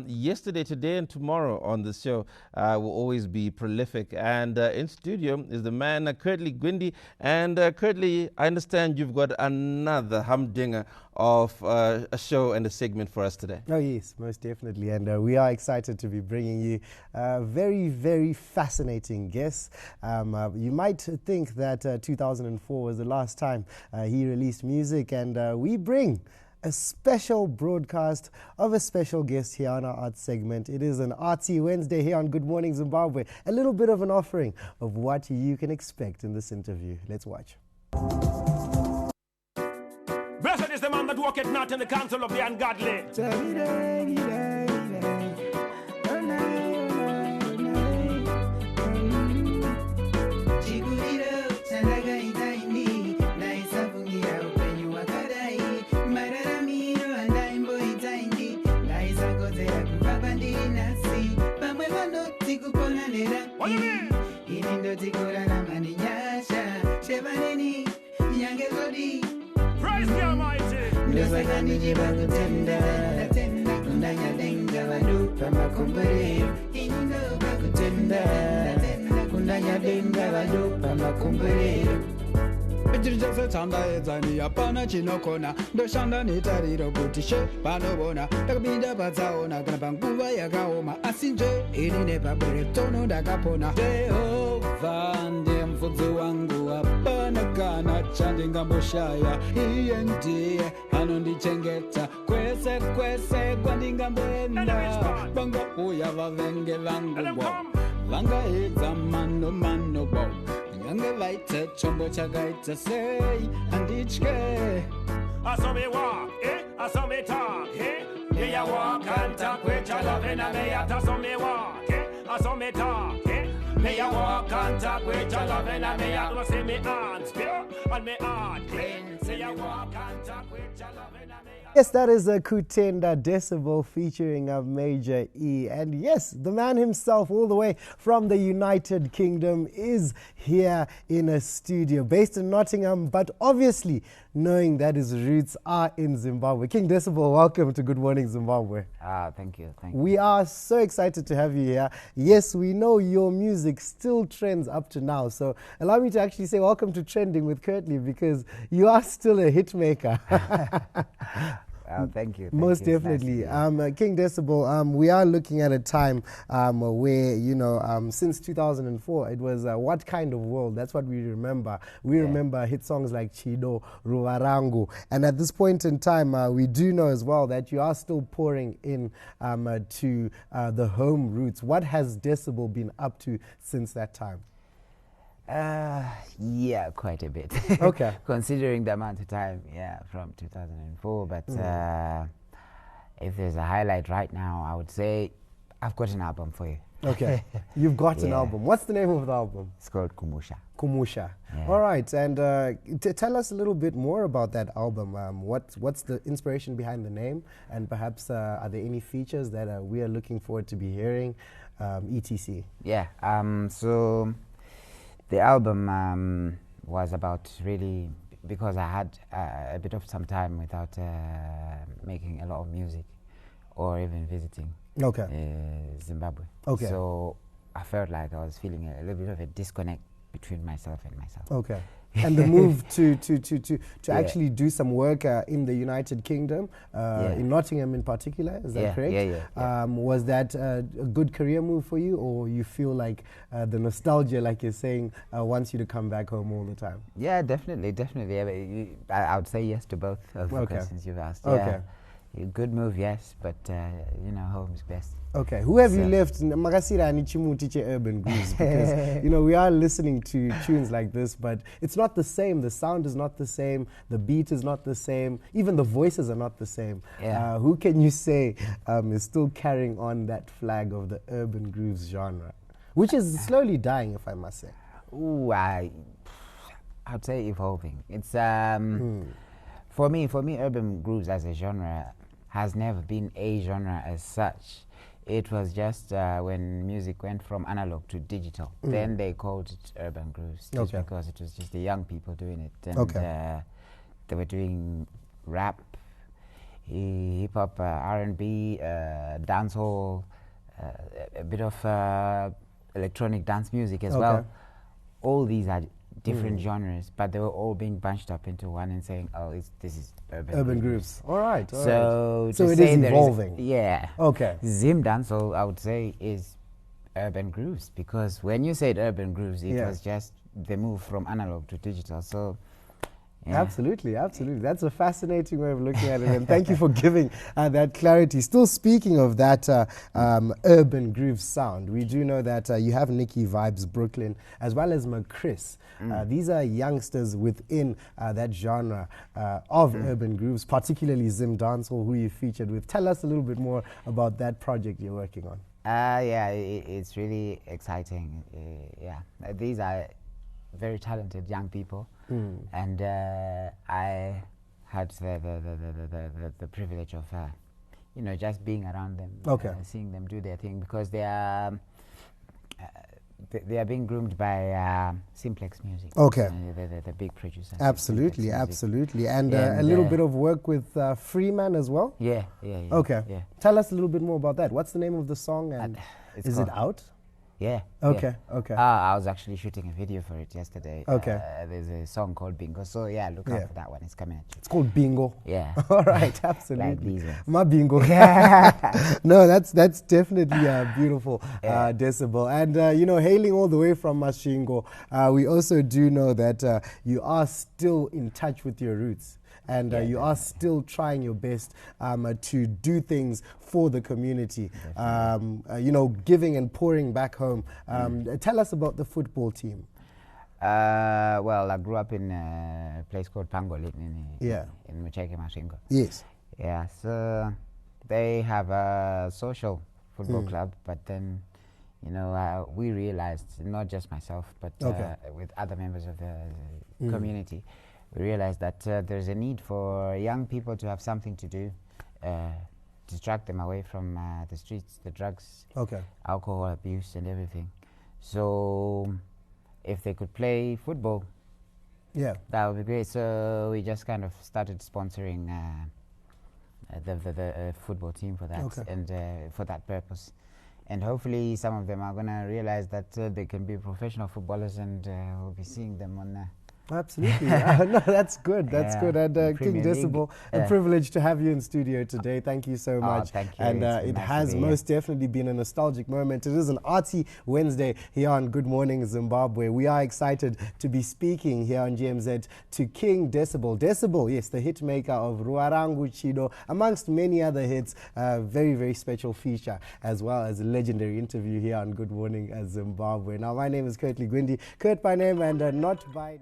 Yesterday, today, and tomorrow on the show will always be prolific. And in studio is the man, Curtly Gwindi. And Curtly, I understand you've got another humdinger of a show and a segment for us today. Oh, yes, most definitely. And we are excited to be bringing you very, very fascinating guests. You might think that 2004 was the last time he released music, and we bring a special broadcast of a special guest here on our arts segment. It is an Artsy Wednesday here on Good Morning Zimbabwe. A little bit of an offering of what you can expect in this interview. Let's watch. Blessed is the man that walketh not in the counsel of the ungodly. What do you mean? Praise the Almighty. Ejirjase tanda ezani apana chinokona ndoshanda netariro kuti she panovona takapinda patsaona kana panguva yakaoma asi nje ini nepabwere tono ndakapona. Jehovha ndiye mfudzi wangu hapana kana chandingamboshaya, iye ndiye anondichengeta kwese kwese kwandingamboenda. Vangauya vavenge vangu bo vangaedza mano mano bo Yange vaita chombo chakaita sei anditye. I saw me walk, I saw me talk, me a walk and talk with your love and I may I saw me walk, I saw me talk, me a walk and talk with your love and I may I see me hands pure and me heart clean. Say I walk and talk with your love and I may. Yes, that is a Kutenda Decibel featuring a Major E. And yes, the man himself, all the way from the United Kingdom, is here in a studio based in Nottingham, but obviously knowing that his roots are in Zimbabwe. King Decibel, welcome to Good Morning Zimbabwe. Thank you. Thank you. We are so excited to have you here. Yes, we know your music still trends up to now. So allow me to actually say welcome to Trending with Curtly, because you are still a hit maker. Thank you. Most definitely. Nice King Decibel, we are looking at a time where, you know, since 2004, it was What Kind of World? That's what we remember. We remember hit songs like Chido, Ruarangu. And at this point in time, we do know as well that you are still pouring in to the home roots. What has Decibel been up to since that time? Yeah, quite a bit. Okay. Considering the amount of time, from 2004. But if there's a highlight right now, I would say I've got an album for you. Okay. You've got an album. What's the name of the album? It's called Kumusha. Kumusha. Yeah. All right. And tell us a little bit more about that album. What's the inspiration behind the name? And perhaps are there any features that we are looking forward to be hearing? E.T.C. Yeah. So the album was about really, because I had a bit of some time without making a lot of music or even visiting Zimbabwe. Okay. So I felt like I was feeling a little bit of a disconnect between myself and myself. Okay. And the move to actually do some work in the United Kingdom, in Nottingham in particular, is that correct? Yeah. Was that a good career move for you, or you feel like the nostalgia, like you're saying, wants you to come back home all the time? Yeah, definitely. I would say yes to both of the questions you've asked. Okay. Yeah, good move, yes, but home is best. Okay, who have you left? Magasira and Chimuti Urban Grooves, because we are listening to tunes like this, but it's not the same. The sound is not the same. The beat is not the same. Even the voices are not the same. Yeah. Who can you say is still carrying on that flag of the urban grooves genre, which is slowly dying, if I must say? Ooh, I'd say evolving. It's for me, urban grooves as a genre has never been a genre as such. It was just when music went from analog to digital. Then they called it urban grooves, just because it was just the young people doing it. And they were doing rap hip hop, R&B, dancehall, a bit of electronic dance music as well. All these are different genres, but they were all being bunched up into one and saying, "Oh, this is urban grooves." All right. So it is evolving. Yeah. Okay. Zim dancehall, I would say, is urban grooves, because when you said urban grooves, it was just the move from analog to digital. So. Yeah. Absolutely. That's a fascinating way of looking at it, and thank you for giving that clarity. Still speaking of that urban groove sound, we do know that you have Nikki Vibes Brooklyn as well as McChris. These are youngsters within that genre of urban grooves, particularly Zim Dancehall, who you featured with. Tell us a little bit more about that project you're working on. It's really exciting. These are very talented young people, and I had the privilege of just being around them, seeing them do their thing, because they are being groomed by Simplex Music. The big producer. Absolutely. And a little bit of work with Freeman as well. Yeah. Tell us a little bit more about that. What's the name of the song, and is it out? Yeah. Okay. I was actually shooting a video for it yesterday. There's a song called Bingo. So look out for that one. It's coming at you. It's called Bingo. Yeah. All right. Absolutely. Like these ones. My Bingo. No, that's definitely beautiful, Decibel. And hailing all the way from Mashingo, we also do know that you are still in touch with your roots. And you are still trying your best to do things for the community, giving and pouring back home. Tell us about the football team. Well, I grew up in a place called Pangolin in Macheke Mashingo. Yes. Yeah, so they have a social football club, but then, we realized, not just myself, but with other members of the community, we realized that there's a need for young people to have something to do, distract them away from the streets, the drugs, alcohol abuse and everything. So if they could play football, that would be great. So we just kind of started sponsoring the football team for that, and for that purpose. And hopefully some of them are going to realize that they can be professional footballers, and we'll be seeing them on Absolutely. No, that's good. That's good. And King Decibel, a privilege to have you in studio today. Thank you so much. Thank you. And it has most definitely been a nostalgic moment. It is an arty Wednesday here on Good Morning Zimbabwe. We are excited to be speaking here on GMZ to King Decibel. Decibel, yes, the hit maker of Ruarangu Chido, amongst many other hits. Very, very special feature, as well as a legendary interview here on Good Morning Zimbabwe. Now, my name is Curtly, Kurt by name and not by